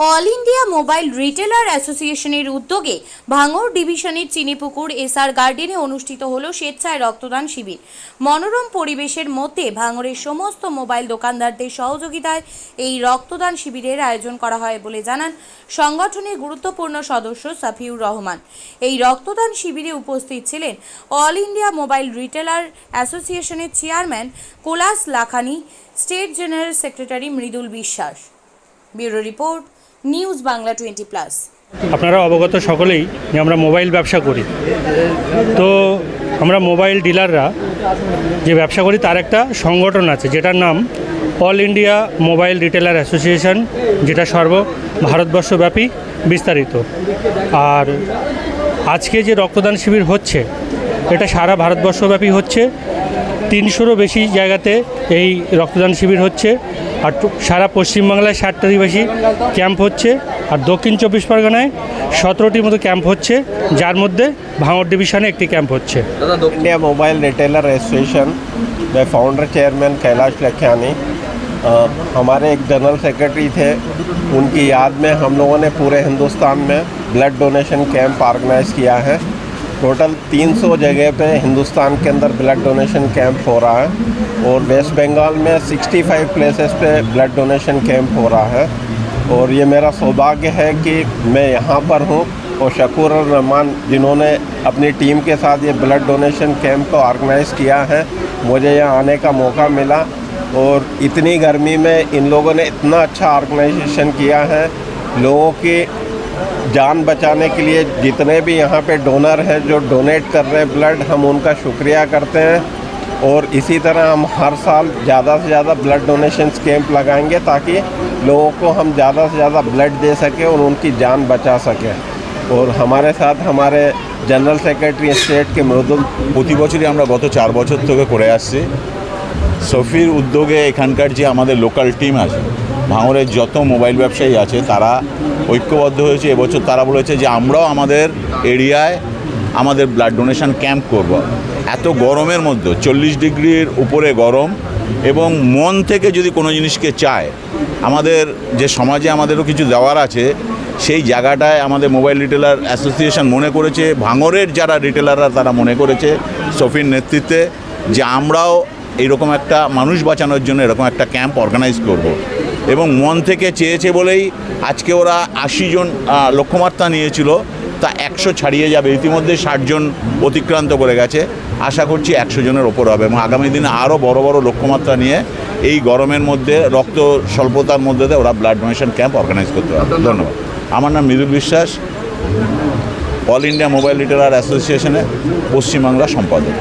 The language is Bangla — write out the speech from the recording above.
অল ইন্ডিয়া মোবাইল রিটেলার অ্যাসোসিয়েশনের উদ্যোগে ভাঙড় ডিভিশনের চিনিপুকুর এসআর গার্ডেনে অনুষ্ঠিত হলো স্বেচ্ছায় রক্তদান শিবির। মনোরম পরিবেশের মধ্যে ভাঙড়ের সমস্ত মোবাইল দোকানদারদের সহযোগিতায় এই রক্তদান শিবিরের আয়োজন করা হয় বলে জানান সংগঠনের গুরুত্বপূর্ণ সদস্য সাফিউর রহমান। এই রক্তদান শিবিরে উপস্থিত ছিলেন অল ইন্ডিয়া মোবাইল রিটেলার অ্যাসোসিয়েশনের chairman Kolas Lakhani, state general secretary Mridul Biswas. Bureau report, news Bangla 20+। আপনারা অবগত সকলেই যে আমরা মোবাইল ব্যবসা করি, তো আমরা মোবাইল ডিলাররা যে ব্যবসা করি তার একটা সংগঠন আছে যেটার নাম all India mobile retailer association, যেটা ভারতবর্ষব্যাপী বিস্তারিত। আর আজকে যে রক্তদান শিবির হচ্ছে এটা সারা ভারতবর্ষব্যাপী হচ্ছে, 300-রও বেশি জায়গাতে এই রক্তদান শিবির হচ্ছে। আর সারা পশ্চিমবাংলায় 60টারই বেশি ক্যাম্প হচ্ছে, আর দক্ষিণ 24 পরগনায় 17টির মতো ক্যাম্প হচ্ছে, যার মধ্যে ভাঙড় ডিভিশনে একটি ক্যাম্প হচ্ছে। इंडिया मोबाइल रिटेलर एसोसिएशन में फाउंडर चेयरमैन कैलाश लखियानी, हमारे एक जनरल सेक्रेटरी थे, उनकी याद में हम लोगों ने पूरे हिंदुस्तान में ब्लड डोनेशन कैंप ऑर्गेनाइज किया है। टोटल 300 जगह पे हिंदुस्तान के अंदर ब्लड डोनेशन कैंप हो रहा है और वेस्ट बंगाल में 65 प्लेसेस पे ब्लड डोनेशन कैंप हो रहा है। और ये मेरा सौभाग्य है कि मैं यहाँ पर हूँ और शकूर रहमान जिन्होंने अपनी टीम के साथ ये ब्लड डोनेशन कैंप को ऑर्गेनाइज़ किया है, मुझे यहाँ आने का मौका मिला। और इतनी गर्मी में इन लोगों ने इतना अच्छा ऑर्गेनाइजेशन किया है। लोगों की जान बचाने के लिए जितने भी यहाँ पे डोनर हैं जो डोनेट कर रहे हैं ब्लड, हम उनका शुक्रिया करते हैं। और इसी तरह हम हर साल ज़्यादा से ज़्यादा ब्लड डोनेशन कैंप लगाएंगे ताकि लोगों को हम ज़्यादा से ज़्यादा ब्लड दे सकें और उनकी जान बचा सकें। और हमारे साथ हमारे जनरल सेक्रेटरी स्टेट के मृदुल। প্রতি বছরই আমরা গত 4 বছর থেকে করে আসছি। সফির উদ্যোগে এখানকার যে আমাদের লোকাল টিম আছে, ভাঙড়ের যত মোবাইল ব্যবসায়ী আছে তারা ঐক্যবদ্ধ হয়েছে। এবছর তারা বলেছে যে আমরাও আমাদের এরিয়ায় আমাদের ব্লাড ডোনেশন ক্যাম্প করব। এত গরমের মধ্যে 40 ডিগ্রির উপরে গরম, এবং মন থেকে যদি কোনো জিনিসকে চায়, আমাদের যে সমাজে আমাদেরও কিছু দেওয়ার আছে, সেই জায়গাটায় আমাদের মোবাইল রিটেলার অ্যাসোসিয়েশন মনে করেছে, ভাঙড়ের যারা রিটেলাররা তারা মনে করেছে সফির নেতৃত্বে যে আমরাও এইরকম একটা মানুষ বাঁচানোর জন্য এরকম একটা ক্যাম্প অর্গানাইজ করব। এবং মন থেকে চেয়েছে বলেই আজকে ওরা 80 জন লক্ষ্যমাত্রা নিয়েছিল, তা 100 ছাড়িয়ে যাবে। ইতিমধ্যে 60 জন অতিক্রান্ত করে গেছে। আশা করছি 100 জনের ওপর হবে এবং আগামী দিনে আরও বড় বড় লক্ষ্যমাত্রা নিয়ে এই গরমের মধ্যে রক্ত স্বল্পতার মধ্যে দিয়ে ওরা ব্লাড ডোনেশন ক্যাম্প অর্গানাইজ করতে পারবে। ধন্যবাদ। আমার নাম মৃদুল বিশ্বাস, অল ইন্ডিয়া মোবাইল রিটেলার অ্যাসোসিয়েশনের পশ্চিমবাংলা সম্পাদক।